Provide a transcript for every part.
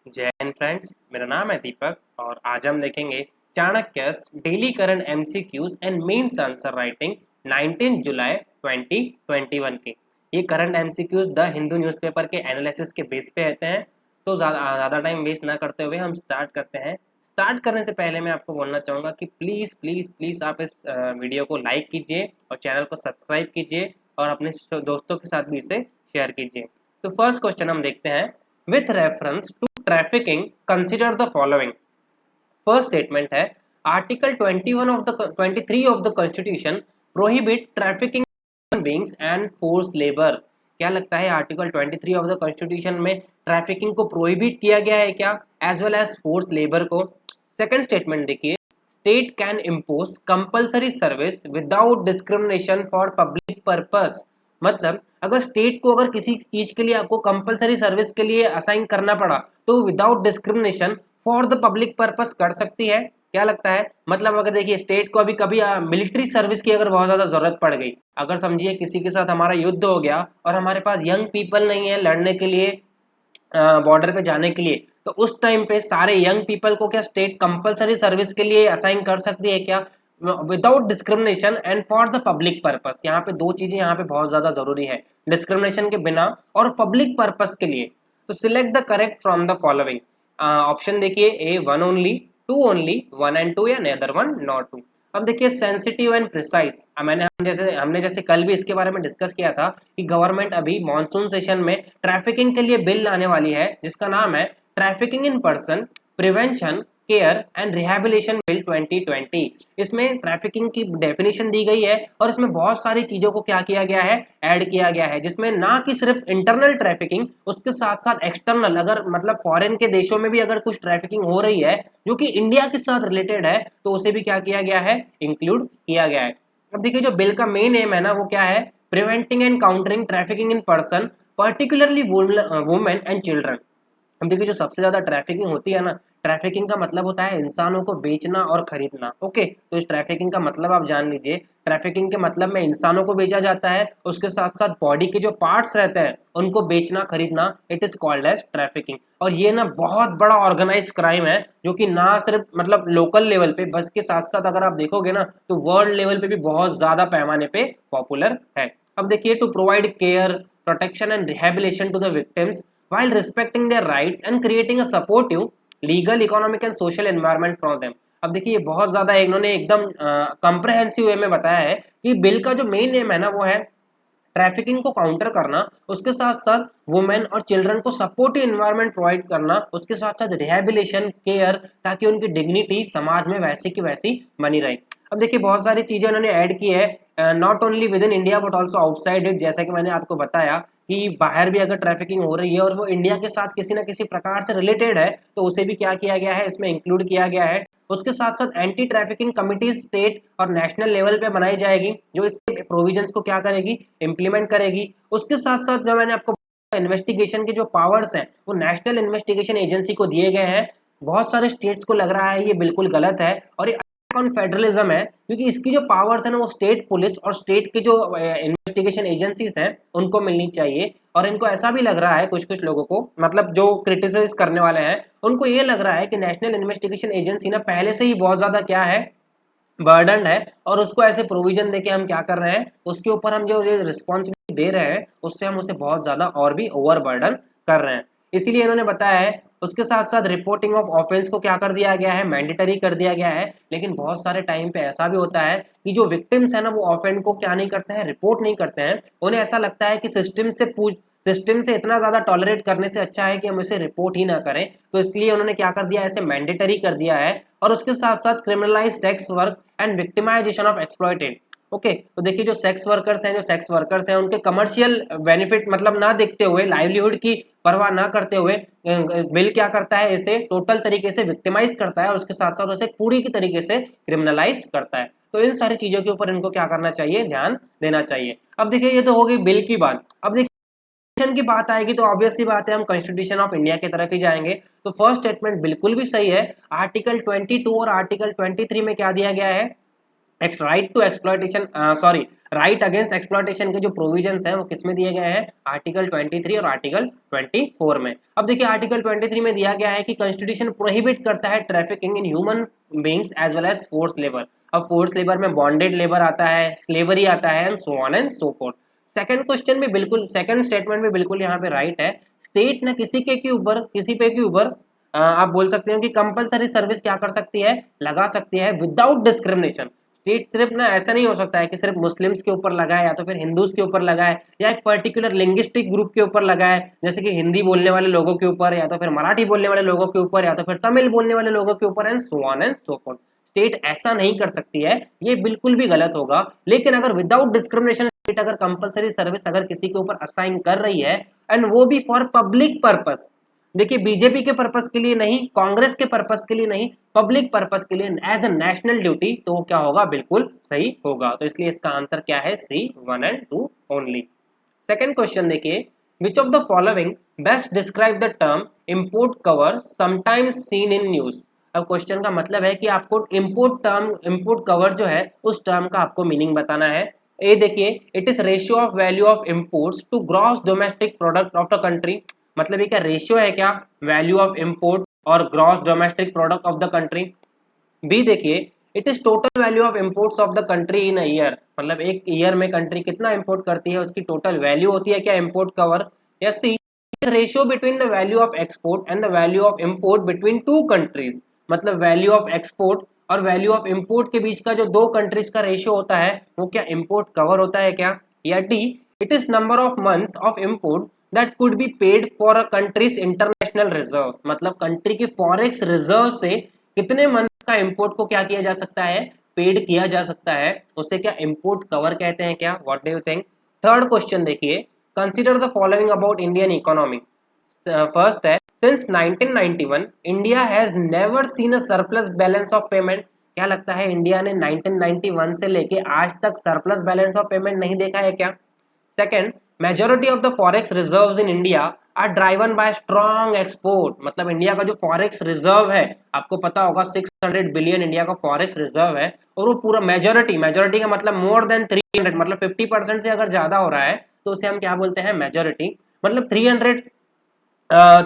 जय हिंद फ्रेंड्स, मेरा नाम है दीपक और आज हम देखेंगे Chanakya's daily current MCQs and mains answer writing 19 जुलाई 2021 के। ये current MCQs the Hindu newspaper के एनालिसिस के बेस पे रहते हैं। तो ज़्यादा टाइम वेस्ट ना करते हुए हम स्टार्ट करते हैं। स्टार्ट करने से पहले मैं आपको बोलना चाहूँगा कि प्लीज़ प्लीज़ प्लीज़ आप इस वीडियो को लाइक कीजिए और चैनल को सब्सक्राइब कीजिए और अपने दोस्तों के साथ भी इसे शेयर कीजिए। तो फर्स्ट क्वेश्चन हम देखते हैं। With reference to trafficking, consider the following. First statement है Article 21 of the 23 of the Constitution prohibit trafficking human beings and forced labor. क्या लगता है आर्टिकल 23 ऑफ द कॉन्स्टिट्यूशन में ट्रैफिकिंग को प्रोहिबिट किया गया है क्या, as well as force labour को? सेकंड स्टेटमेंट देखिए, state can impose compulsory service without discrimination for public purpose. मतलब अगर स्टेट को अगर किसी चीज के लिए आपको कंपलसरी सर्विस के लिए असाइन करना पड़ा तो without discrimination for the public purpose कर सकती है। क्या लगता है? मतलब अगर देखिए स्टेट को अभी कभी मिलिट्री सर्विस की अगर बहुत ज्यादा जरूरत पड़ गई, अगर समझिए किसी के साथ हमारा युद्ध हो गया और हमारे पास यंग पीपल नहीं है लड़ने के लिए, बॉर्डर पे जाने के लिए, तो उस टाइम पे सारे यंग पीपल को क्या स्टेट कंपलसरी सर्विस के लिए असाइन कर सकती है क्या, without discrimination and for the public purpose? यहाँ पे दो चीजें यहाँ पे बहुत ज्यादा जरूरी है, डिस्क्रिमिनेशन के बिना और पब्लिक पर्पस के लिए। तो select the correct from the following. Option देखिए, A one only, two only, one and two, या नेदर वन नॉट टू। अब देखिए सेंसिटिव एंड प्रिसाइज, हमने जैसे कल भी इसके बारे में डिस्कस किया था कि गवर्नमेंट अभी मॉनसून सेशन में ट्रैफिकिंग के लिए बिल लाने वाली है जिसका नाम है trafficking in person prevention care and rehabilitation bill 2020। इसमें ट्रैफिकिंग की डेफिनेशन दी गई है और इसमें बहुत सारी चीजों को क्या किया गया है, ऐड किया गया है, जिसमें ना कि सिर्फ इंटरनल ट्रैफिकिंग, उसके साथ साथ एक्सटर्नल, अगर मतलब फॉरेन के देशों में भी अगर कुछ ट्रैफिकिंग हो रही है जो कि इंडिया के साथ रिलेटेड है तो उसे भी क्या किया गया है, इंक्लूड किया गया है। अब देखिए जो बिल का मेन एम है ना वो क्या है, preventing and countering trafficking in person particularly women and children. अब देखिए जो सबसे ज्यादा ट्रैफिकिंग होती है ना, ट्रैफिकिंग का मतलब होता है इंसानों को बेचना और खरीदना। ओके, तो इस ट्रैफिकिंग का मतलब आप जान लीजिए, ट्रैफिकिंग के मतलब में इंसानों को बेचा जाता है, उसके साथ साथ बॉडी के जो पार्ट्स रहते हैं उनको बेचना खरीदना, it is called as trafficking. और ये ना बहुत बड़ा ऑर्गेनाइज क्राइम है जो कि ना सिर्फ मतलब लोकल लेवल पे बस के साथ साथ अगर आप देखोगे ना तो वर्ल्ड लेवल पे भी बहुत ज्यादा पैमाने पे पॉपुलर है। अब देखिए, to provide care protection and rehabilitation to the victims while respecting their rights and creating a supportive legal, economic and social environment for them। अब देखिए ये बहुत ज्यादा इन्होंने एकदम कंप्रहेंसिव वे में बताया है कि बिल का जो मेन एम है ना वो है ट्रैफिकिंग को काउंटर करना, उसके साथ साथ वुमेन और चिल्ड्रन को सपोर्टिव इन्वायरमेंट प्रोवाइड करना, उसके साथ साथ रिहेबिलिटेशन केयर, ताकि उनकी डिग्निटी समाज में वैसी की वैसी बनी रहे। अब देखिए बहुत सारी चीजें उन्होंने ऐड की है, not only with in India but also outside it. जैसा कि मैंने आपको बताया कि बाहर भी अगर ट्रैफिकिंग हो रही है और वो इंडिया के साथ किसी ना किसी प्रकार से रिलेटेड है तो उसे भी क्या किया गया है, इसमें इंक्लूड किया गया है। उसके साथ साथ एंटी ट्रैफिकिंग कमिटीज स्टेट और नेशनल लेवल पे बनाई जाएगी जो इसके प्रोविजंस को क्या करेगी, इंप्लीमेंट करेगी। उसके साथ साथ जो मैंने आपको इन्वेस्टिगेशन के जो पावर्स हैं वो नेशनल इन्वेस्टिगेशन एजेंसी को दिए गए हैं। बहुत सारे स्टेट्स को लग रहा है ये बिल्कुल गलत है और ये ऑन फेडरलिज्म है, क्योंकि इसकी जो पावर्स है ना वो स्टेट पुलिस और स्टेट के जो इन्वेस्टिगेशन एजेंसीज हैं उनको मिलनी चाहिए। और इनको ऐसा भी लग रहा है, कुछ कुछ लोगों को, मतलब जो क्रिटिसाइज करने वाले हैं उनको ये लग रहा है कि नेशनल इन्वेस्टिगेशन एजेंसी ना पहले से ही बहुत ज्यादा क्या है, बर्डन है, और उसको ऐसे प्रोविजन देके हम क्या कर रहे हैं, उसके ऊपर हम जो रिस्पॉन्सिबिलिटी दे रहे हैं उससे हम उसे बहुत ज्यादा और भी ओवर बर्डन कर रहे हैं। इसीलिए इन्होंने बताया है। उसके साथ साथ रिपोर्टिंग ऑफ ऑफेंस को क्या कर दिया गया है, मैंडेटरी कर दिया गया है। लेकिन बहुत सारे टाइम पे ऐसा भी होता है कि जो विक्टिम्स है ना वो ऑफेंड को क्या नहीं करते हैं, रिपोर्ट नहीं करते हैं। उन्हें ऐसा लगता है कि सिस्टम से इतना ज्यादा टॉलरेट करने से अच्छा है कि हम इसे रिपोर्ट ही ना करें। तो इसलिए उन्होंने क्या कर दिया, ऐसे मैंडेटरी कर दिया है। और उसके साथ साथ criminalise sex work and victimisation of exploited. Okay, तो देखिए जो सेक्स वर्कर्स हैं उनके कमर्शियल बेनिफिट मतलब ना देखते हुए, लाइवलीहुड की परवाह ना करते हुए बिल क्या करता है, इसे टोटल तरीके से विक्टिमाइज करता है और उसके साथ साथ उसे पूरी की तरीके से क्रिमिनलाइज करता है। तो इन सारी चीजों के ऊपर इनको क्या करना चाहिए, ध्यान देना चाहिए। अब देखिए ये तो हो गई बिल की बात। अब देखिए की बात आएगी तो ऑब्वियस सी बात है हम कॉन्स्टिट्यूशन ऑफ इंडिया की तरफ ही जाएंगे। तो फर्स्ट स्टेटमेंट बिल्कुल भी सही है। आर्टिकल 22 और आर्टिकल 23 में क्या दिया गया है, right to exploitation sorry right against exploitation के जो प्रोविजंस हैं वो किसमें दिए गए हैं, आर्टिकल 23 और आर्टिकल 24 में। अब देखिए आर्टिकल 23 में दिया गया है कि कॉन्स्टिट्यूशन प्रोहिबिट करता है trafficking in human beings as well as force labour. अब फोर्स लेबर में बॉन्डेड लेबर आता है, स्लेवरी आता है, and so on and so forth. Second question में बिल्कुल, सेकंड स्टेटमेंट में बिल्कुल यहाँ पे राइट है, स्टेट ने किसी के ऊपर, किसी पे के ऊपर आप बोल सकते हो कि कंपलसरी सर्विस क्या कर सकती है, लगा सकती है विदाउट डिस्क्रिमिनेशन। स्टेट सिर्फ ना ऐसा नहीं हो सकता है कि सिर्फ मुस्लिम्स के ऊपर लगाए या तो फिर हिंदूज के ऊपर लगाए या एक पर्टिकुलर लिंग्विस्टिक ग्रुप के ऊपर लगाए, जैसे कि हिंदी बोलने वाले लोगों के ऊपर या तो फिर मराठी बोलने वाले लोगों के ऊपर या तो फिर तमिल बोलने वाले लोगों के ऊपर, and so on and so fourth. State ऐसा नहीं कर सकती है, ये बिल्कुल भी गलत होगा। लेकिन अगर विदाउट डिस्क्रिमिनेशन स्टेट अगर कंपलसरी सर्विस अगर किसी के ऊपर असाइन कर रही है, एंड वो भी फॉर पब्लिक पर्पस, देखिए बीजेपी के पर्पस के लिए नहीं, कांग्रेस के पर्पस के लिए नहीं, पब्लिक पर्पस के लिए एज अ नेशनल ड्यूटी, तो क्या होगा, बिल्कुल सही होगा। तो इसलिए इसका आंसर क्या है, सी 1 एंड 2 ओनली। सेकंड क्वेश्चन देखिए, which of the following best describe the term import cover sometimes seen in news. अब क्वेश्चन का मतलब है कि आपको इंपोर्ट टर्म, इंपोर्ट कवर जो है उस टर्म का आपको मीनिंग बताना है। ए देखिए, it is ratio of value of imports to gross domestic product of the country. मतलब ये क्या रेशियो है क्या, वैल्यू ऑफ इंपोर्ट और gross domestic product of the country. B देखिए, it is total value of imports of the country in a year, मतलब एक year में कंट्री कितना इंपोर्ट करती है उसकी टोटल वैल्यू होती है क्या इंपोर्ट कवर। या C, ratio between the value of export and the value of import between two countries, मतलब वैल्यू ऑफ एक्सपोर्ट और वैल्यू ऑफ इंपोर्ट के बीच का जो दो कंट्रीज का रेशियो होता है वो क्या इंपोर्ट कवर होता है क्या। या D, it is number of month of import that could be paid for a countries international reserve, मतलब कंट्री की फॉरेक्स रिजर्व से कितने मंथ का इंपोर्ट को क्या किया जा सकता है, पेड किया जा सकता है, उसे क्या इंपोर्ट कवर कहते हैं क्या। What do you think. Third question देखिए, consider the following about Indian economy. First है, since 1991 India has never seen a surplus balance of payment. क्या लगता है इंडिया ने 1991 से लेके आज तक सरप्लस बैलेंस ऑफ पेमेंट नहीं देखा है क्या। Second, majority of the forex reserves in India are driven by strong export, मतलब इंडिया का जो फॉरेक्स रिजर्व है आपको पता होगा 600 बिलियन इंडिया का फॉरेक्स रिजर्व है, और वो पूरा मेजॉरिटी, मेजॉरिटी का मतलब मोर देन 300, मतलब 50% से अगर ज्यादा हो रहा है तो उसे हम क्या बोलते हैं, मेजॉरिटी। मतलब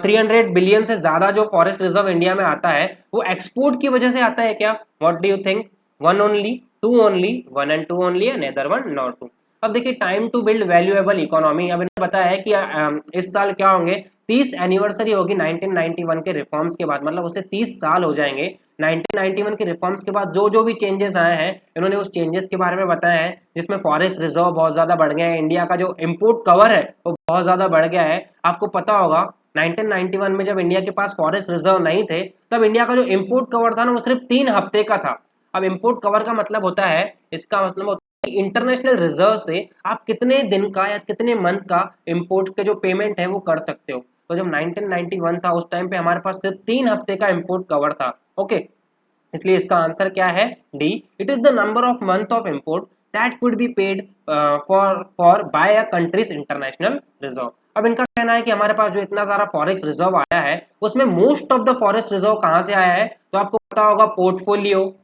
300 बिलियन से ज्यादा जो फॉरेस्ट रिजर्व इंडिया में आता है वो एक्सपोर्ट की वजह से आता है क्या। What do you think. One only, two only, one and two only, neither one nor two. अब देखिए, time to build valuable economy, अब इन्होंने बताया है कि इस साल क्या होंगे, 30 एनिवर्सरी होगी 1991 के रिफॉर्म्स के बाद, मतलब उसे 30 साल हो जाएंगे। 1991 के रिफॉर्म्स के बाद जो जो भी चेंजेस आए हैं इन्होंने उस चेंजेस के बारे में बताया है, जिसमें फॉरेस्ट रिजर्व बहुत ज्यादा बढ़ गया है, इंडिया का जो इम्पोर्ट कवर है वो बहुत ज्यादा बढ़ गया है। आपको पता होगा 1991 में जब इंडिया के पास फॉरेस्ट रिजर्व नहीं थे तब इंडिया का जो इंपोर्ट कवर था ना वो सिर्फ 3 हफ्ते का था। अब इंपोर्ट कवर का मतलब होता है, इसका मतलब होता है कि इंटरनेशनल रिजर्व से आप कितने दिन का या कितने मंथ का इंपोर्ट के जो पेमेंट है वो कर सकते हो। तो जब 1991 था उस टाइम पे हमारे पास सिर्फ 3 हफ्ते का इंपोर्ट कवर था। ओके, इसलिए इसका आंसर क्या है, D, it is the number of month of import that could be paid for by a countries international reserve. अब इनका कहना है कि हमारे पास जो इतना सारा फॉरेस्ट रिजर्व आया है उसमें most of the forest reserve कहां से आया है, तो आपको पता होगा पोर्टफोलियो,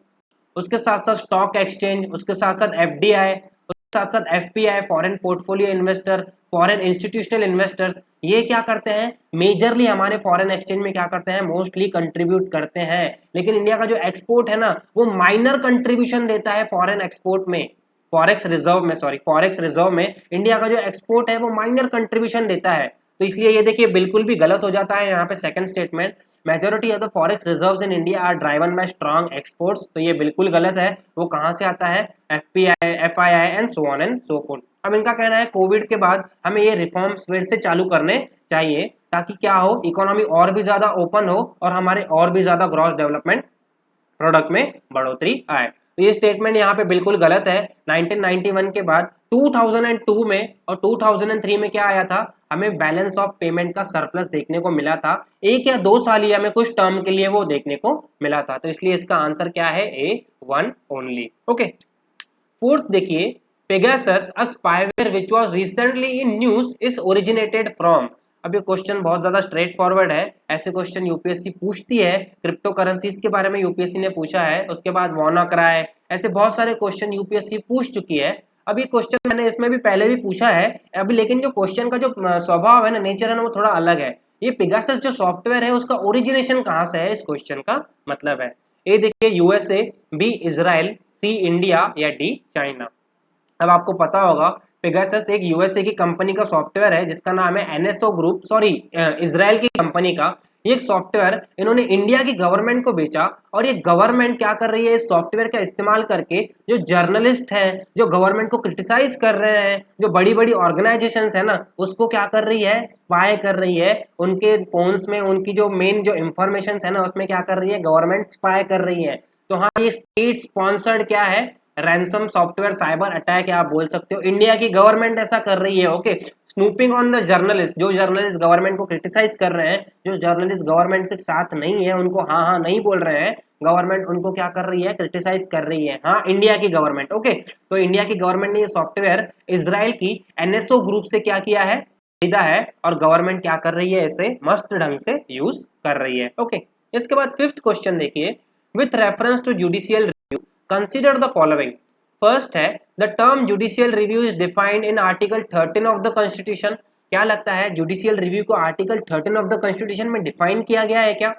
उसके साथ साथ स्टॉक एक्सचेंज, उसके साथ साथ एफडीआई, उसके साथ साथ FPI, foreign portfolio investor, foreign institutional investors, ये क्या करते हैं मेजरली हमारे फॉरेन एक्सचेंज में क्या करते हैं, मोस्टली कंट्रीब्यूट करते हैं। लेकिन इंडिया का जो एक्सपोर्ट है ना वो माइनर कंट्रीब्यूशन देता है फॉरेन एक्सपोर्ट में, फॉरेक्स रिजर्व में, सॉरी फॉरेक्स रिजर्व में इंडिया का जो एक्सपोर्ट है वो माइनर कंट्रीब्यूशन देता है। तो इसलिए ये देखिए बिल्कुल भी गलत हो जाता है यहाँ पे second statement, majority of the forex reserves in India are driven by strong exports, तो ये बिल्कुल गलत है। वो कहाँ से आता है, FPI, FII and so on and so forth. अब इनका कहना है कोविड के बाद हमें ये रिफॉर्म्स फिर से चालू करने चाहिए ताकि क्या हो, इकोनॉमी और भी ज्यादा ओपन हो और हमारे और भी ज्यादा ग्रॉस डेवलपमेंट प्रोडक्ट में बढ़ोतरी आए। तो ये स्टेटमेंट यहाँ पे बिल्कुल गलत है। 1991 के बाद 2002 में और 2003 में क्या आया था, हमें बैलेंस ऑफ पेमेंट का सरप्लस देखने को मिला था, 1 या 2 साल ही हमें कुछ टर्म के लिए वो देखने को मिला था। तो इसलिए इसका आंसर क्या है, A1 ओनली। ओके, फोर्थ देखिए, Pegasus, a spyware which was recently in news, is originated from। अब ये क्वेश्चन बहुत ज्यादा स्ट्रेट फॉरवर्ड है, ऐसे क्वेश्चन यूपीएससी पूछती है। क्रिप्टो करेंसीज के बारे में यूपीएससी ने पूछा है, उसके बाद WannaCry, ऐसे बहुत सारे क्वेश्चन यूपीएससी पूछ चुकी है। अब ये क्वेश्चन मैंने इसमें भी पहले भी पूछा है अभी, लेकिन जो क्वेश्चन का जो स्वभाव है ना, नेचर है ना, वो थोड़ा अलग है। ये पेगासस जो सॉफ्टवेयर है उसका ओरिजिनेशन कहाँ से है, इस क्वेश्चन का मतलब है। ए देखिए यूएसए, बी इजराइल, सी इंडिया या डी चाइना। अब आपको पता होगा पेगासस एक यूएसए की कंपनी का सॉफ्टवेयर है जिसका नाम है एनएसओ ग्रुप, सॉरी इजराइल की कंपनी का ये एक सॉफ्टवेयर इन्होंने इंडिया की गवर्नमेंट को बेचा। और ये गवर्नमेंट क्या कर रही है, इस सॉफ्टवेयर का इस्तेमाल करके जो जर्नलिस्ट हैं, जो गवर्नमेंट को क्रिटिसाइज कर रहे हैं, जो बड़ी बड़ी ऑर्गेनाइजेशंस है ना, उसको क्या कर रही है, स्पाई कर रही है। उनके फोन्स में उनकी जो मेन जो इंफॉर्मेशन है ना, उसमें क्या कर रही है, गवर्नमेंट स्पाई कर रही है। तो हाँ, ये स्टेट स्पॉन्सर्ड क्या है, रैंसम सॉफ्टवेयर साइबर अटैक है, आप बोल सकते हो। इंडिया की गवर्नमेंट ऐसा कर रही है। Okay, snooping on the journalist, जो जर्नलिस्ट गवर्नमेंट को क्रिटिसाइज कर रहे हैं, जो जर्नलिस्ट गवर्नमेंट के साथ नहीं है, उनको हाँ हाँ नहीं बोल रहे हैं, गवर्नमेंट उनको क्या कर रही है, क्रिटिसाइज कर रही है। हाँ, इंडिया की गवर्नमेंट। ओके, तो इंडिया की गवर्नमेंट ने ये सॉफ्टवेयर इजराइल की एनएसओ ग्रुप से क्या किया है, खरीदा है, और गवर्नमेंट क्या कर रही है, इसे मस्त ढंग से यूज कर रही है। ओके, इसके बाद फिफ्थ क्वेश्चन देखिए, with reference to judicial consider the following. First है, the term judicial review is defined in article 13 of the constitution. क्या लगता है, जुडिशियल रिव्यू को आर्टिकल 13 ऑफ द कॉन्स्टिट्यूशन में डिफाइन किया गया है क्या?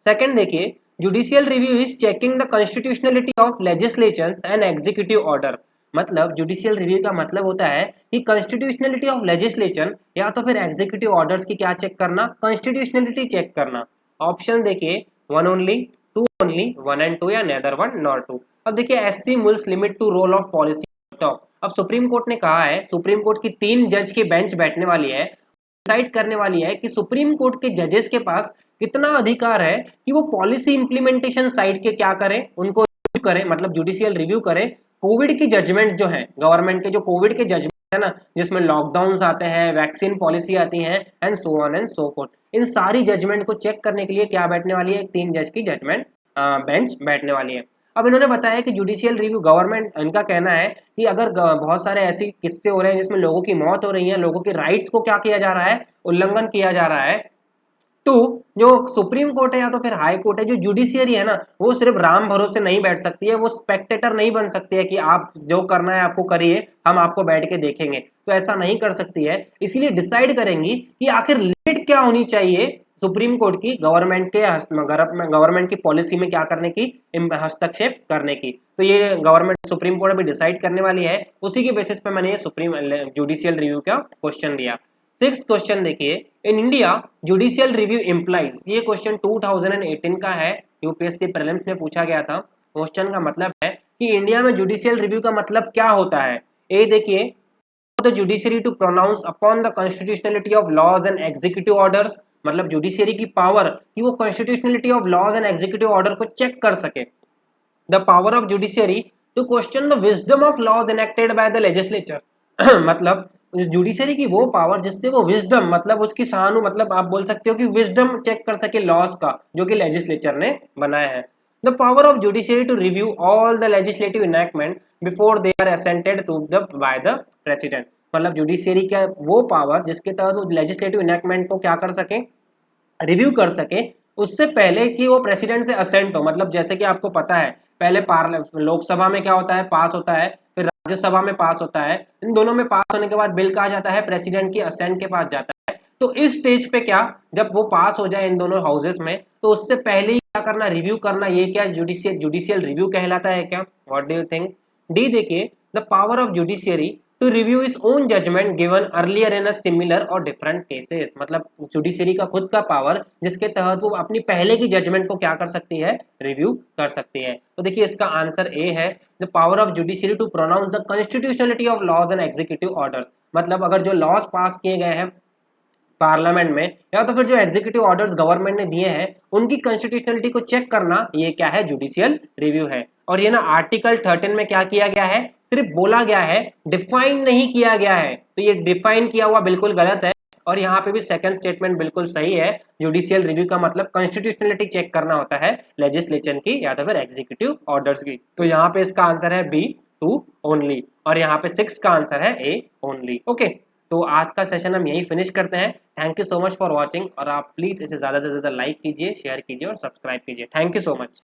सेकंड देखिए, judicial review is checking the constitutionality of legislations and executive order. मतलब जुडिशियल रिव्यू का मतलब होता है कि कॉन्स्टिट्यूशनलिटी ऑफ लेजिस्लेशन या तो फिर एग्जीक्यूटिव ऑर्डर्स की क्या चेक करना, कॉन्स्टिट्यूशनलिटी चेक करना। ऑप्शन देखिए, one only, two only, one and two, या नेदर वन नॉर टू। अब देखिए, SC mulls limit to role of policy talk. अब सुप्रीम कोर्ट ने कहा है, सुप्रीम कोर्ट की 3 जज की बेंच बैठने वाली है, डिसाइड करने वाली है कि सुप्रीम कोर्ट के जजेस के पास कितना अधिकार है कि वो पॉलिसी इंप्लीमेंटेशन साइड के क्या करें, उनको करें, मतलब जुडिशियल रिव्यू करें। कोविड की जजमेंट जो है, गवर्नमेंट के जो कोविड के जजमेंट है ना, जिसमें लॉकडाउन आते हैं, वैक्सीन पॉलिसी आती है, and so on and so fourth, इन सारी जजमेंट को चेक करने के लिए क्या बैठने वाली है, 3 जज की जजमेंट बेंच बैठने वाली है। अब इन्होंने बताया कि जुडिशियल रिव्यू, गवर्नमेंट, इनका कहना है कि अगर बहुत सारे ऐसी किस्से हो रहे हैं जिसमें लोगों की मौत हो रही है, लोगों के राइट्स को क्या किया जा रहा है, उल्लंघन किया जा रहा है, तो जो सुप्रीम कोर्ट है या तो फिर हाई कोर्ट है, जो जुडिशियरी है ना, वो सिर्फ राम भरोसे नहीं बैठ सकती है, वो स्पेक्टेटर नहीं बन सकती है कि आप जो करना है आपको करिए, हम आपको बैठ के देखेंगे। तो ऐसा नहीं कर सकती है, इसीलिए डिसाइड करेंगी कि आखिर लिमिट क्या होनी चाहिए सुप्रीम कोर्ट की गवर्नमेंट की पॉलिसी में क्या करने की, हस्तक्षेप करने की। तो ये गवर्नमेंट सुप्रीम कोर्ट अभी डिसाइड करने वाली है, उसी के बेसिस पे मैंने ये सुप्रीम जुडिशियल रिव्यू का क्वेश्चन दिया। 6th क्वेश्चन देखिए, in India judicial review implies, ये क्वेश्चन 2018 का है, यूपीएससी प्रीलिम्स में पूछा गया था। क्वेश्चन का मतलब है कि इंडिया में जुडिशियल रिव्यू का मतलब क्या होता है। ए देखिए, the judiciary to pronounce upon the constitutionality of laws and executive orders, मतलब जुडिशरी की पावर कि वो constitutionality of laws and executive order को चेक कर सके। The power of judiciary to question the wisdom of laws enacted by the legislature मतलब judiciary की वो पावर जिससे वो विजडम, मतलब उसकी सहानु, मतलब आप बोल सकते हो कि विजडम चेक कर सके लॉज का, जो कि लेजिस्लेचर ने बनाया है। The power of judiciary to review all the legislative enactment before they are assented to the by the president, मतलब जुडिशरी का वो पावर जिसके तहत वो लेजिस्लेटिव इनैक्टमेंट को क्या कर सके, रिव्यू कर सके, उससे पहले कि वो प्रेसिडेंट से असेंट हो। मतलब जैसे कि आपको पता है, पहले लोकसभा में क्या होता है, पास होता है, फिर राज्यसभा में पास होता है, इन दोनों में पास होने के बाद बिल कहा जाता है, प्रेसिडेंट की असेंट के पास जाता है। तो इस स्टेज पे क्या, जब वो पास हो जाए इन दोनों हाउसेस में, तो उससे पहले ही क्या करना, रिव्यू करना, ये क्या जुडिशियल रिव्यू कहलाता है क्या? What do you think? D देखिए, the power of judiciary to review is own judgement given earlier in a similar और डिफरेंट केसेस, मतलब जुडिशरी का खुद का पावर जिसके तहत वो अपनी पहले की जजमेंट को क्या कर सकती है, रिव्यू कर सकती है। तो देखिए इसका आंसर ए है, the power of judiciary to pronounce the constitutionality of laws and executive orders, मतलब अगर जो लॉज पास किए गए हैं पार्लियामेंट में या तो फिर जो एग्जीक्यूटिव ऑर्डर्स गवर्नमेंट ने दिए हैं उनकी कॉन्स्टिट्यूशनलिटी को चेक करना, ये क्या है, जुडिशियल रिव्यू है। और ये ना आर्टिकल 13 में क्या किया गया है, सिर्फ बोला गया है, डिफाइन नहीं किया गया है। तो ये डिफाइन किया हुआ बिल्कुल गलत है, और यहाँ पे भी सेकंड स्टेटमेंट बिल्कुल सही है। जुडिशियल रिव्यू का मतलब कॉन्स्टिट्यूशनलिटी चेक करना होता है लेजिस्लेशन की या तो फिर एग्जीक्यूटिव ऑर्डर्स की। तो यहाँ पे इसका आंसर है बी 2 ओनली, और यहाँ पे 6 का आंसर है ए ओनली। ओके, तो आज का सेशन हम यही फिनिश करते हैं। Thank you so much for watching, और आप प्लीज़ इसे ज़्यादा से ज़्यादा लाइक कीजिए, शेयर कीजिए और सब्सक्राइब कीजिए। Thank you so much.